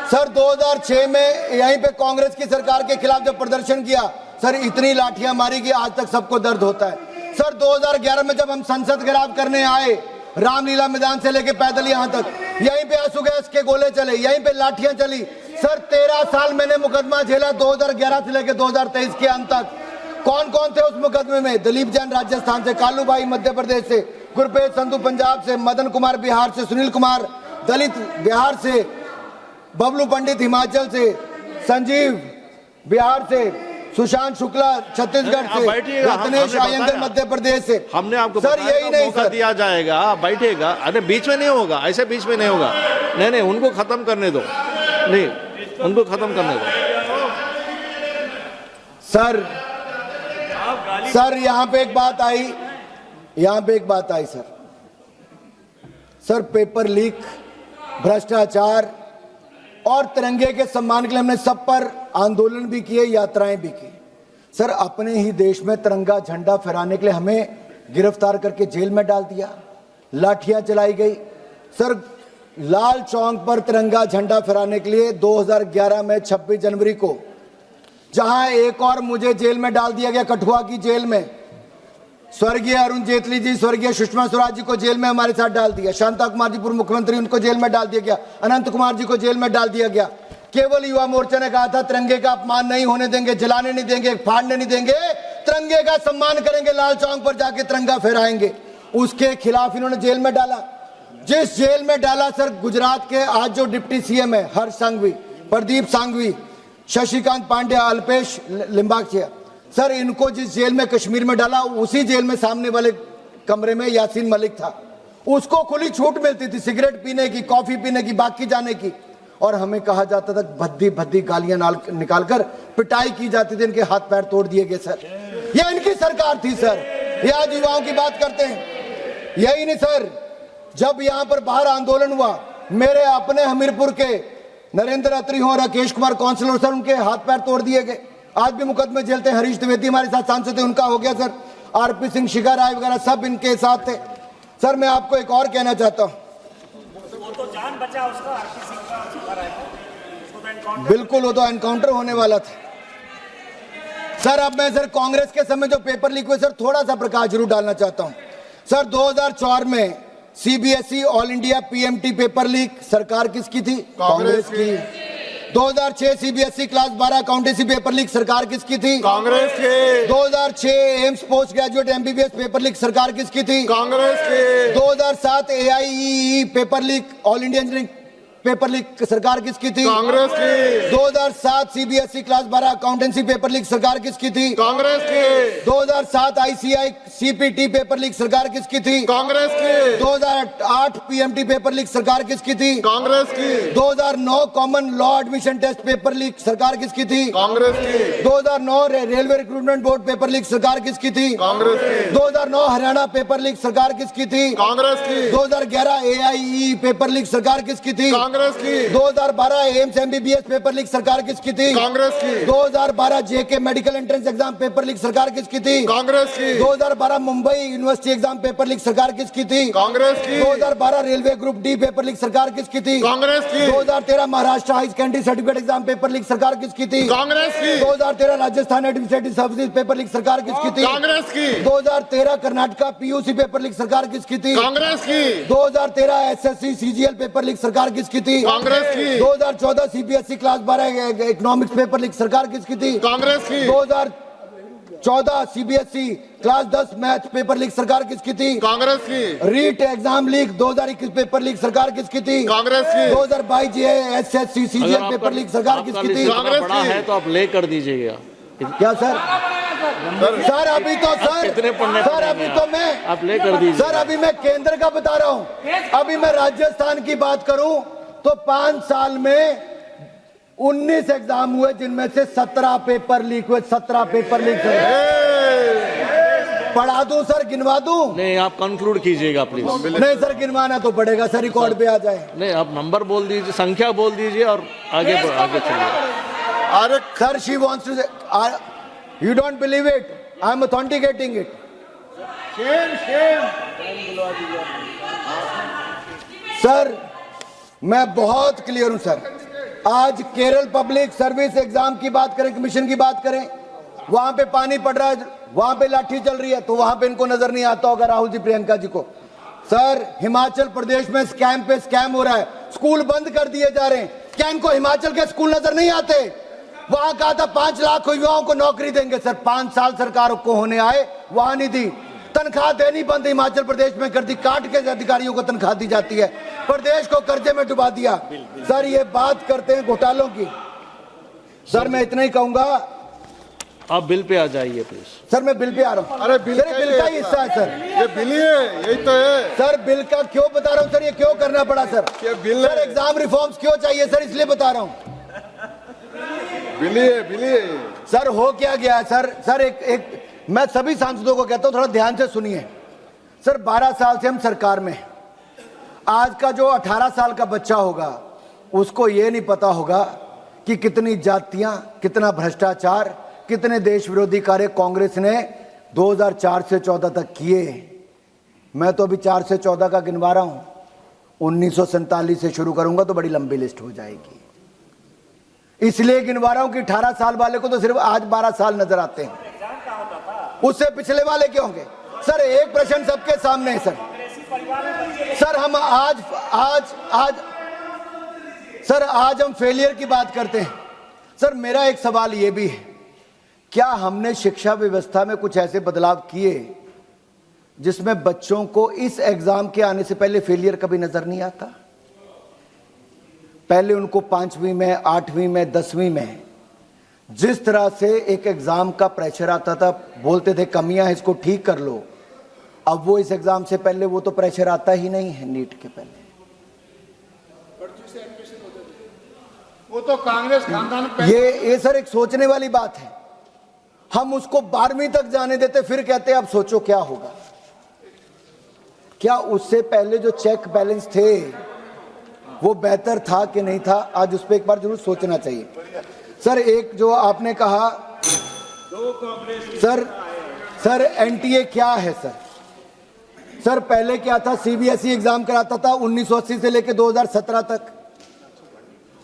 Sir 2006 में यहीं पे कांग्रेस की सरकार के खिलाफ जब प्रदर्शन किया सर, इतनी लाठियां मारी कि आज तक सबको दर्द होता है। सर 2011 में जब हम संसद घेराव करने आए, रामलीला मैदान से लेके पैदल यहाँ तक, यहीं पे आंसू गैस के गोले चले, यहीं पे लाठियां चली। सर 13 साल मैंने मुकदमा झेला 2011 से लेके 2023 के अंत तक। कौन कौन थे उस मुकदमे में? दिलीप जैन राजस्थान से, कालू भाई मध्य प्रदेश से, गुरप्रीत संधू पंजाब से, मदन कुमार बिहार से, सुनील कुमार दलित बिहार से, बबलू पंडित हिमाचल से, संजीव बिहार से, सुशांत शुक्ला छत्तीसगढ़ से, रत्नेश आयंगर मध्य प्रदेश से। हमने आपको सर यही नहीं मौका दिया जाएगा, आप बैठेगा। अरे बीच में नहीं होगा, ऐसे बीच में नहीं होगा। नहीं, उनको खत्म करने दो, नहीं उनको खत्म करने दो। सर यहाँ पे एक बात आई, सर पेपर लीक, भ्रष्टाचार और तिरंगे के सम्मान के लिए हमने सब पर आंदोलन भी किए, यात्राएं भी की। सर अपने ही देश में तिरंगा झंडा फहराने के लिए हमें गिरफ्तार करके जेल में डाल दिया, लाठियां चलाई गई। सर लाल चौक पर तिरंगा झंडा फहराने के लिए 2011 में 26 जनवरी को, जहां एक और मुझे जेल में डाल दिया गया, कठुआ की जेल में। स्वर्गीय अरुण जेटली जी, स्वर्गीय सुषमा स्वराज जी को जेल में हमारे साथ डाल दिया, शांता कुमार जी पूर्व मुख्यमंत्री, उनको जेल में डाल दिया गया, अनंत कुमार जी को जेल में डाल दिया गया। केवल युवा मोर्चा ने कहा था तिरंगे का अपमान नहीं होने देंगे, जलाने नहीं देंगे, फाड़ने नहीं देंगे, तिरंगे का सम्मान करेंगे, लाल चौक पर जाके तिरंगा फहराएंगे। उसके खिलाफ इन्होंने जेल में डाला। जिस जेल में डाला सर, गुजरात के आज जो डिप्टी सीएम है हर्ष संघवी, प्रदीप सांघवी, शशिकांत पांडे, अल्पेश लिंबाचिया, सर इनको जिस जेल में कश्मीर में डाला, उसी जेल में सामने वाले कमरे में यासीन मलिक था। उसको खुली छूट मिलती थी सिगरेट पीने की, कॉफी पीने की, बाकी जाने की, और हमें कहा जाता था भद्दी भद्दी गालियां निकालकर पिटाई की जाती थी, इनके हाथ पैर तोड़ दिए गए। सर ये इनकी सरकार थी। सर ये आज युवाओं की बात करते हैं। यही नहीं सर, जब यहाँ पर बाहर आंदोलन हुआ, मेरे अपने हमीरपुर के नरेंद्र अत्री हो, राकेश कुमार काउंसिलर, सर उनके हाथ पैर तोड़ दिए गए, आज भी मुकदमे झेलते हैं। हरीश द्विवेदी हमारे साथ सांसद थे, उनका हो गया सर। आरपी सिंह, शिखा राय वगैरह सब इनके साथ थे। सर मैं आपको एक और कहना चाहता हूं, वो तो जान बचा उसका, आरपी सिंह का, शिखा राय का, बिल्कुल वो तो एनकाउंटर होने वाला था। सर अब मैं सर कांग्रेस के समय जो पेपर लीक हुए, सर थोड़ा सा प्रकाश जरूर डालना चाहता हूं। सर 2004 में CBSE all India PMT paper leak सरकार किसकी थी? कांग्रेस की। 2006 CBSE class 12 accountancy paper leak सरकार किसकी थी? कांग्रेस के। 2006 AIIMS post graduate MBBS paper leak सरकार किसकी थी? कांग्रेस के। 2007 AIEEE paper leak, all India engineering paper leak सरकार किसकी थी? कांग्रेस की। 2007 CBSE class 12 accountancy paper leak सरकार किसकी थी? कांग्रेस की। 2007 आईसीआई सीपीटी पेपर लीक सरकार किसकी थी? कांग्रेस की। 2008 पीएमटी पेपर लीक सरकार किसकी थी? कांग्रेस की। 2009 common law admission test paper leak सरकार किसकी थी? कांग्रेस की। 2009 railway recruitment board paper leak सरकार किसकी थी? कांग्रेस की। 2009 हरियाणा पेपर लीक सरकार किसकी थी? कांग्रेस की। 2011 एआईई पेपर लीक सरकार किसकी थी? कांग्रेस की। 2012 एम्स एमबीबीएस पेपर लीक सरकार किसकी थी? कांग्रेस की। 2012 JK medical entrance exam paper leak सरकार किसकी थी? कांग्रेस की। 2012 Mumbai university exam paper leak सरकार किसकी थी? कांग्रेस की। 2012 railway group D paper leak सरकार किसकी थी? कांग्रेस की। 2013 Maharashtra high secondary certificate exam paper leak सरकार किसकी थी? कांग्रेस की। 2013 Rajasthan administrative services paper leak सरकार किसकी थी? कांग्रेस की। 2013 कर्नाटका पीयूसी पेपर लीक सरकार किसकी थी? कांग्रेस की। 2013 एसएससी सीजीएल पेपर लीक सरकार किसकी थी? कांग्रेस की। 2014 CBSE class 12 economics paper leak सरकार किसकी थी? कांग्रेस की। 2014 CBSE class 10 math paper leak सरकार किसकी थी? कांग्रेस की। REET exam leak 2021 paper leak सरकार किसकी थी? कांग्रेस की। 2022 जेएसएससी सीजीएल पेपर लीक सरकार किसकी थी? कांग्रेस बड़ा की। है तो आप ले कर दीजिएगा। क्या सर? सर अभी तो सर कितने पढ़ने सर अभी तो मैं आप ले कर दीजिए। सर अभी मैं केंद्र का बता रहा हूं। अभी मैं राजस्थान की बात करूं तो 5 साल में 19 एग्जाम हुए, जिनमें से 17 पेपर लीक हुए। 17 पेपर लीक हुए। पढ़ा दूं सर, गिनवा दूं? नहीं, आप कंक्लूड कीजिएगा प्लीज। नहीं सर, गिनवाना तो पड़ेगा सर, रिकॉर्ड पे आ जाए। नहीं, आप नंबर बोल दीजिए, संख्या बोल दीजिए और आगे चलिए। अरे सर, शी वांट्स टू से, you don't believe it, I am authenticating it. Sir मैं बहुत क्लियर हूं सर। आज केरल पब्लिक सर्विस एग्जाम की बात करें, कमीशन की बात करें, वहां पे पानी पड़ रहा है, वहां पे लाठी चल रही है, तो वहां पे इनको नजर नहीं आता होगा राहुल जी, प्रियंका जी को। सर हिमाचल प्रदेश में स्कैम पे स्कैम हो रहा है, स्कूल बंद कर दिए जा रहे हैं, क्या इनको हिमाचल के स्कूल नजर नहीं आते? वहां कहा था 5 लाख युवाओं को नौकरी देंगे, सर 5 साल सरकार को होने आए, वहां नहीं दी। तनख्वाह देनी बंद हिमाचल प्रदेश में कर दी, काट के अधिकारियों को तनख्वाह दी जाती है, प्रदेश को कर्जे में डुबा दिया। सर ये बात करते हैं घोटालों की। सर मैं इतना ही कहूंगा, आप बिल पे आ जाइए प्लीज। सर मैं बिल पे आ रहा हूँ। अरे बिल का ही हिस्सा है सर, ये बिल ही है, यही तो है सर। बिल का क्यों बता रहा हूँ सर, ये क्यों करना पड़ा सर? ये बिल सर है। एग्जाम रिफॉर्म्स क्यों चाहिए सर, इसलिए बता रहा हूँ। बिल ही है, बिल ही है। सर हो क्या गया सर? सर एक मैं सभी सांसदों को कहता हूं थोड़ा ध्यान से सुनिए। सर 12 साल से हम सरकार में, आज का जो 18 साल का बच्चा होगा उसको ये नहीं पता होगा कि कितनी जातियां, कितना भ्रष्टाचार, कितने देश विरोधी कार्य कांग्रेस ने 2004 से 14 तक किए। मैं तो अभी 4 से 14 का गिनवा रहा हूं, 1947 से शुरू करूंगा तो बड़ी लंबी लिस्ट हो जाएगी। इसलिए गिनवा रहा हूं कि 18 साल वाले को तो सिर्फ आज 12 साल नजर आते हैं, उससे पिछले वाले क्यों होंगे? सर एक प्रश्न सबके सामने है सर। सर हम आज हम फेलियर की बात करते हैं। सर मेरा एक सवाल ये भी है, क्या हमने शिक्षा व्यवस्था में कुछ ऐसे बदलाव किए जिसमें बच्चों को इस एग्जाम के आने से पहले फेलियर कभी नजर नहीं आता? पहले उनको 5वीं में, 8वीं में, 10वीं में जिस तरह से एक एग्जाम का प्रेशर आता था, बोलते थे कमियां हैं इसको ठीक कर लो, अब वो इस एग्जाम से पहले वो तो प्रेशर आता ही नहीं है। नीट के पहले वो तो कांग्रेस खानदान ये सर एक सोचने वाली बात है। हम उसको 12वीं तक जाने देते, फिर कहते अब सोचो क्या होगा। क्या उससे पहले जो चेक बैलेंस थे वो बेहतर था कि नहीं था? आज उस पर एक बार जरूर सोचना चाहिए। सर एक जो आपने कहा सर एनटीए क्या है सर? सर पहले क्या था, सीबीएसई एग्जाम कराता था 1980 से लेकर 2017 तक,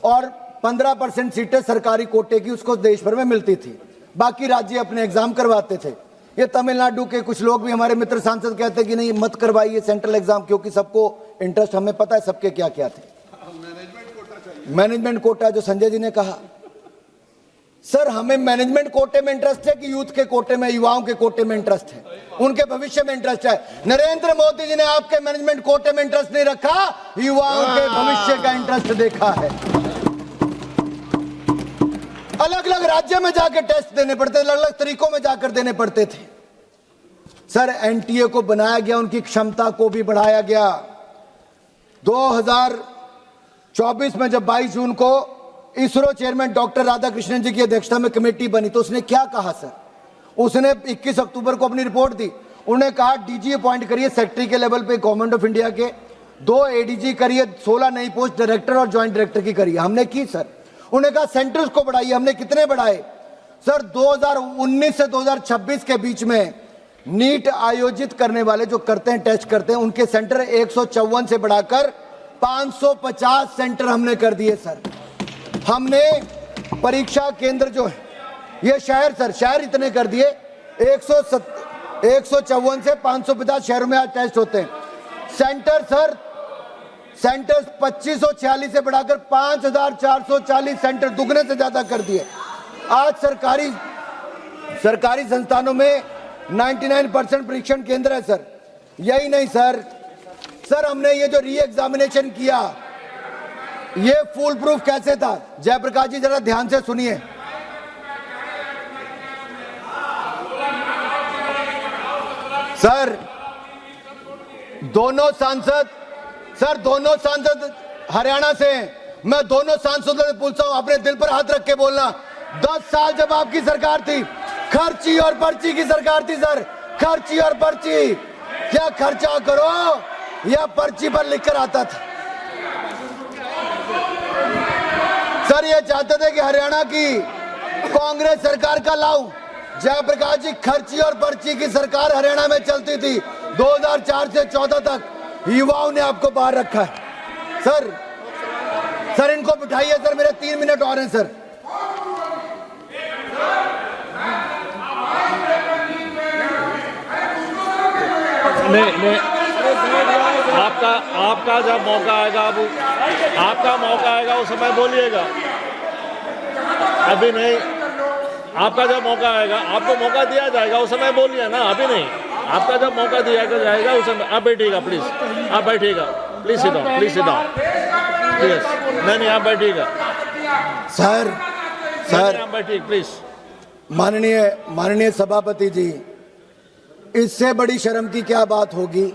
और 15% सीटें सरकारी कोटे की उसको देश भर में मिलती थी, बाकी राज्य अपने एग्जाम करवाते थे। ये तमिलनाडु के कुछ लोग भी, हमारे मित्र सांसद कहते कि नहीं मत करवाइए सेंट्रल एग्जाम, क्योंकि सबको इंटरेस्ट, हमें पता है सबके क्या क्या थे। मैनेजमेंट कोटा जो संजय जी ने कहा, सर हमें मैनेजमेंट कोटे में इंटरेस्ट है कि यूथ के कोटे में, युवाओं के कोटे में इंटरेस्ट है, उनके भविष्य में इंटरेस्ट है? नरेंद्र मोदी जी ने आपके मैनेजमेंट कोटे में इंटरेस्ट नहीं रखा, युवाओं के भविष्य का इंटरेस्ट देखा है। अलग अलग राज्य में जाकर टेस्ट देने पड़ते, अलग अलग तरीकों में जाकर देने पड़ते थे। सर एनटीए को बनाया गया, उनकी क्षमता को भी बढ़ाया गया। 2024 में जब 22 जून को इसरो चेयरमैन डॉक्टर राधाकृष्णन जी की अध्यक्षता में कमेटी बनी, तो उसने क्या कहा सर? उसने 21 अक्टूबर को अपनी रिपोर्ट दी। उन्होंने कहा डीजी अपॉइंट करिए सेक्रेटरी के लेवल पे गवर्नमेंट ऑफ इंडिया के, 2 एडीजी करिए, 16 नई पोस्ट डायरेक्टर और ज्वाइंट डायरेक्टर की करिए। हमने की सर। उन्होंने कहा सेंटर्स को बढ़ाइए, हमने कितने बढ़ाए सर? 2019 से 2026 के बीच में नीट आयोजित करने वाले जो करते हैं, टेस्ट करते हैं, उनके सेंटर 154 से बढ़ाकर 550 सेंटर हमने कर दिए सर। हमने परीक्षा केंद्र जो है, ये शहर सर, शहर इतने कर दिए, 154 से 550 शहरों में आज टेस्ट होते हैं। सेंटर सर, सेंटर्स 2546 से बढ़ाकर 5440 सेंटर, दुगने से ज्यादा कर दिए। आज सरकारी संस्थानों में 99% परीक्षण केंद्र है सर। यही नहीं सर, हमने ये जो री एग्जामिनेशन किया, ये फुल प्रूफ कैसे था? जयप्रकाश जी जरा ध्यान से सुनिए। सर दोनों सांसद हरियाणा से हैं। मैं दोनों सांसदों से पूछता हूं, अपने दिल पर हाथ रख के बोलना, 10 साल जब आपकी सरकार थी, खर्ची और पर्ची की सरकार थी सर, खर्ची और पर्ची, क्या खर्चा करो या पर्ची पर लिखकर आता था? सर ये चाहते थे कि हरियाणा की कांग्रेस सरकार का लाऊं। जयप्रकाश जी, खर्ची और पर्ची की सरकार हरियाणा में चलती थी 2004 से 14 तक। युवाओं ने आपको बाहर रखा है सर। सर इनको बिठाइए सर, मेरे 3 मिनट और हैं सर। नहीं, आपका जब मौका आएगा, आपका मौका आएगा उस समय बोलिएगा, अभी नहीं। आपका जब मौका आएगा, आपको मौका दिया जाएगा उस समय बोलिए ना, अभी नहीं। आपका जब मौका दिया जाएगा उस समय आप बैठिएगा, प्लीज आप बैठिएगा, please sit down, please sit down, yes. नहीं, आप बैठिएगा सर आप बैठिए प्लीज। माननीय सभापति जी, इससे बड़ी शर्म की क्या बात होगी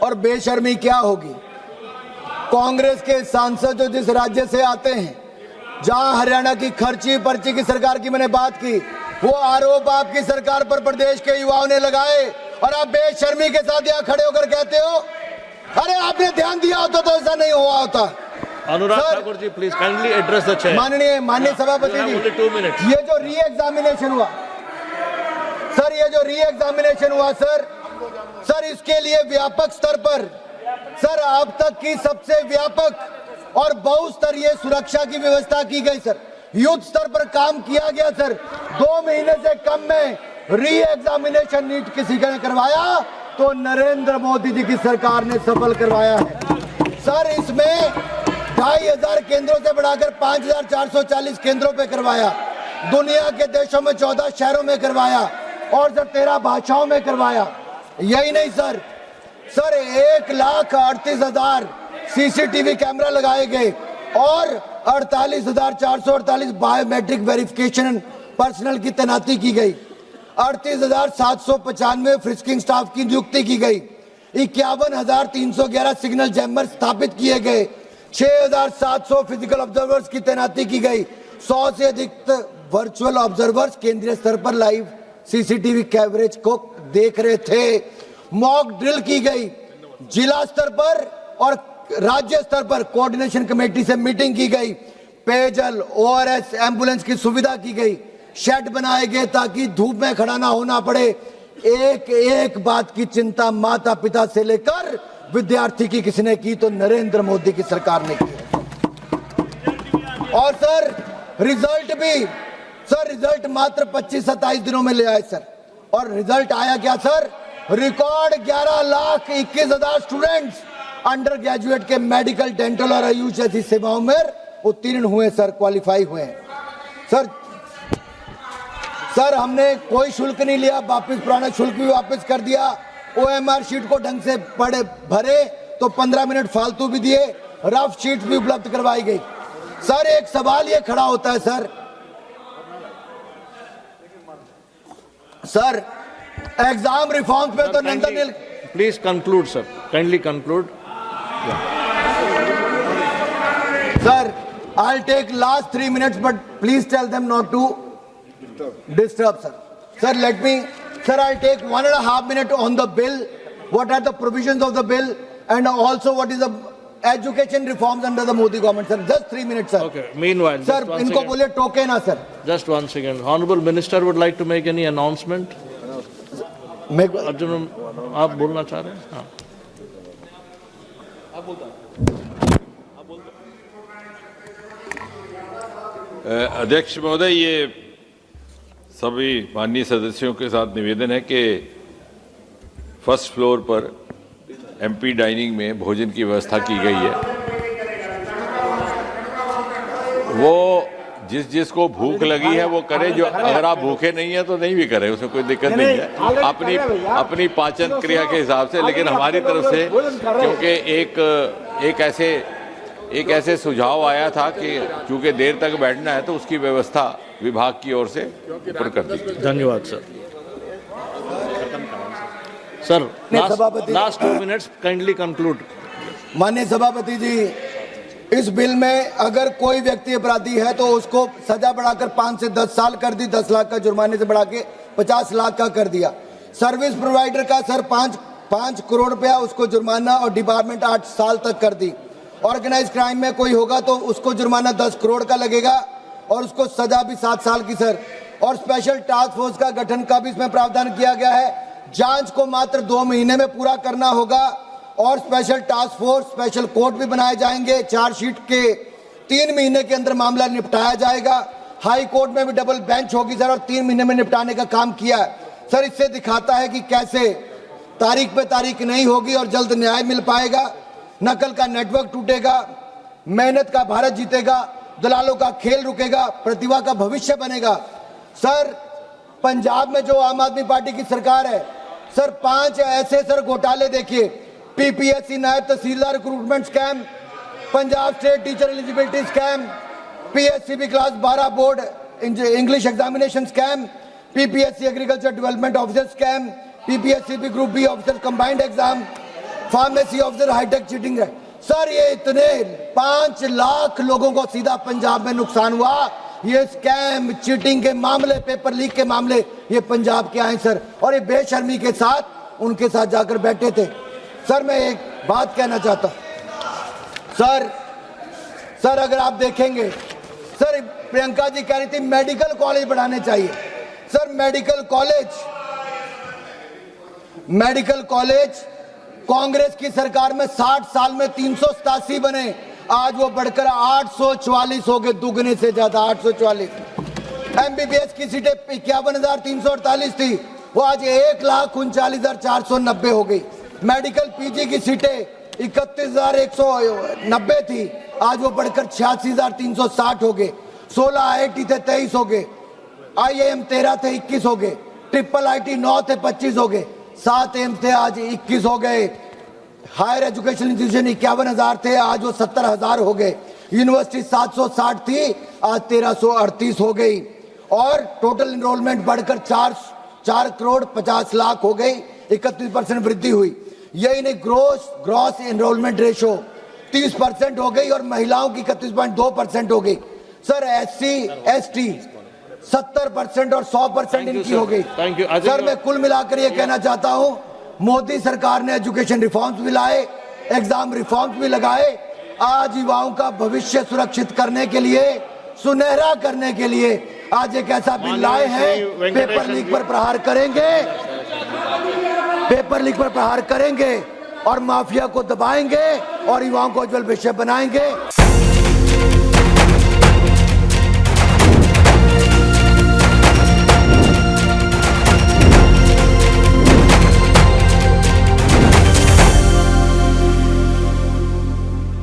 और बेशर्मी क्या होगी। कांग्रेस के सांसद जो जिस राज्य से आते हैं, जहां हरियाणा की खर्ची पर्ची की सरकार की मैंने बात की, वो आरोप आपकी सरकार पर प्रदेश के युवाओं ने लगाए और आप बेशर्मी के साथ यहाँ खड़े होकर कहते हो अरे आपने ध्यान दिया होता तो ऐसा नहीं हुआ होता। Anurag Thakur ji please kindly address the chair. माननीय सभापति जी, 2 मिनट्स। ये जो री एग्जामिनेशन हुआ सर, ये जो री एग्जामिनेशन हुआ सर, इसके लिए व्यापक स्तर पर सर अब तक की सबसे व्यापक और बहुस्तरीय सुरक्षा की व्यवस्था की गई सर। युद्ध स्तर पर काम किया गया सर। 2 महीने से कम में री एग्जामिनेशन नीट किसी ने करवाया तो नरेंद्र मोदी जी की सरकार ने सफल करवाया है सर। इसमें 2500 केंद्रों से बढ़ाकर 5440 केंद्रों पे करवाया। दुनिया के देशों में 14 शहरों में करवाया और सर 13 भाषाओं में करवाया। यही नहीं सर, 1,38,000 सीसीटीवी कैमरा लगाए गए और 48,448 बायोमेट्रिक वेरिफिकेशन पर्सनल की तैनाती की गई। 38,795 फ्रिस्किंग स्टाफ की नियुक्ति की गई। 51,311 सिग्नल चैम्बर स्थापित किए गए। 6,700 फिजिकल ऑब्जर्वर्स की तैनाती की गई। 100 से अधिक वर्चुअल ऑब्जर्वर्स केंद्रीय स्तर पर लाइव सीसीटीवी कैमरेज को देख रहे थे। मॉक ड्रिल की गई। जिला स्तर पर और राज्य स्तर पर कोऑर्डिनेशन कमेटी से मीटिंग की गई। पेयजल, ओआरएस, एम्बुलेंस की सुविधा की गई। शेड बनाए गए ताकि धूप में खड़ा ना होना पड़े। एक एक बात की चिंता माता पिता से लेकर विद्यार्थी की किसी ने की तो नरेंद्र मोदी की सरकार ने की। और सर रिजल्ट मात्र 25-27 दिनों में ले आए सर। और रिजल्ट आया क्या sir? Record 11,21,000 students under graduate के मेडिकल, डेंटल और आयुष जैसी सेवाओं में उत्तीर्ण हुए सर, क्वालिफाई हुए सर। हमने कोई शुल्क नहीं लिया, वापस पुराना शुल्क भी वापस कर दिया। ओएमआर शीट को ढंग से भरे तो 15 मिनट फालतू भी दिए। रफ शीट भी उपलब्ध करवाई गई। सर एक सवाल ये खड़ा होता है सर एग्जाम रिफॉर्म पे तो Nandan please conclude sir, kindly conclude. Sir, I'll take last 3 minutes, but please tell them not to disturb, sir. Sir, I'll take 1.5 minutes on the bill. What are the provisions of the bill, and also what is the education reforms under the Modi government, sir? Just 3 minutes, sir. Okay. Meanwhile, sir, इनको बोले टोके ना, sir. Just 1 second. Honorable Minister would like to make any announcement. Arjun, आप बोलना चाह रहे हैं? हाँ. अध्यक्ष महोदय, ये सभी माननीय सदस्यों के साथ निवेदन है कि फर्स्ट फ्लोर पर एमपी डाइनिंग में भोजन की व्यवस्था की गई है। वो जिसको भूख लगी है वो करे, जो अगर आप भूखे नहीं है तो नहीं भी करे, उसमें कोई दिक्कत नहीं है, अपनी पाचन क्रिया के हिसाब से। लेकिन हमारी तरफ से क्योंकि एक ऐसे सुझाव आया था कि चूंकि देर तक बैठना है तो उसकी व्यवस्था विभाग की ओर से ऊपर कर दी। धन्यवाद sir. Sir last 2 minutes, kindly conclude. माननीय सभापति जी, इस बिल में अगर कोई व्यक्ति अपराधी है तो उसको सजा बढ़ाकर 5 से 10 साल कर दी। 10 लाख का जुर्माने से बढ़ा के 50 लाख का कर दिया। सर्विस प्रोवाइडर का सर 5 करोड़ रुपया उसको जुर्माना और डिपार्टमेंट 8 साल तक कर दी। ऑर्गेनाइज क्राइम में कोई होगा तो उसको जुर्माना 10 करोड़ का लगेगा और उसको सजा भी 7 साल की सर। और स्पेशल टास्क फोर्स का गठन का भी इसमें प्रावधान किया गया है। जांच को मात्र 2 महीने में पूरा करना होगा और special task force, special court भी बनाए जाएंगे। चार्जशीट के 3 महीने के अंदर मामला निपटाया जाएगा। हाई कोर्ट में भी डबल बेंच होगी सर, और 3 महीने में निपटाने का काम किया है सर। इससे दिखाता है कि कैसे तारीख पे तारीख नहीं होगी और जल्द न्याय मिल पाएगा। नकल का नेटवर्क टूटेगा, मेहनत का भारत जीतेगा, दलालों का खेल रुकेगा, प्रतिभा का भविष्य बनेगा। सर पंजाब में जो आम आदमी पार्टी की सरकार है सर, 5 ऐसे सर घोटाले देखिए, पीपीएससी नायब तहसीलदार recruitment scam, Punjab state teacher eligibility scam, PSCB class 12 board English examination scam, PPSC agriculture development officer scam, PPSC group B officer combined exam, pharmacy officer high tech cheating है sir. ये इतने 5 लाख लोगों को सीधा पंजाब में नुकसान हुआ। ये स्कैम चीटिंग के मामले, पेपर लीक के मामले ये पंजाब के आए सर, और ये बेशर्मी के साथ उनके साथ जाकर बैठे थे। सर मैं एक बात कहना चाहता हूं सर अगर आप देखेंगे सर, प्रियंका जी कह रही थी मेडिकल कॉलेज बढ़ाने चाहिए सर। मेडिकल कॉलेज कांग्रेस की सरकार में 60 साल में 387 बने, आज वो बढ़कर 844 हो गए, दुगने से ज्यादा 844। एमबीबीएस की सीटें 51,348 थी, वो आज 1,39,490 हो गई। मेडिकल पीजी की सीटें 31,190 थी, आज वो बढ़कर 86,360 हो गए। 16 आईआईटी थे 23 हो गए, आईआईएम 13 थे 21 हो गए, ट्रिपल आईटी 9 थे 25 हो गए, 7 एम्स थे आज 21 हो गए। हायर एजुकेशन इंस्टीट्यूशन 51,000 थे, आज वो 70,000 हो गए। यूनिवर्सिटी 760 थी, आज 1,338 हो गई। और टोटल एनरोलमेंट बढ़कर 4 करोड़ 50 लाख हो गई, 31% वृद्धि हुई। यही नहीं, ग्रॉस एनरोलमेंट रेशो 30% हो गई और महिलाओं की 31.2% हो गई। सर SC ST 70% और 100% इनकी हो गई। थैंक यू सर मैं कुल मिलाकर ये कहना चाहता हूं, मोदी सरकार ने एजुकेशन रिफॉर्म्स भी लाए, एग्जाम रिफॉर्म्स भी लगाए। आज युवाओं का भविष्य सुरक्षित करने के लिए, सुनहरा करने के लिए आज एक ऐसा बिल लाए हैं। पेपर लीक पर प्रहार करेंगे और माफिया को दबाएंगे और युवाओं को उज्जवल भविष्य बनाएंगे।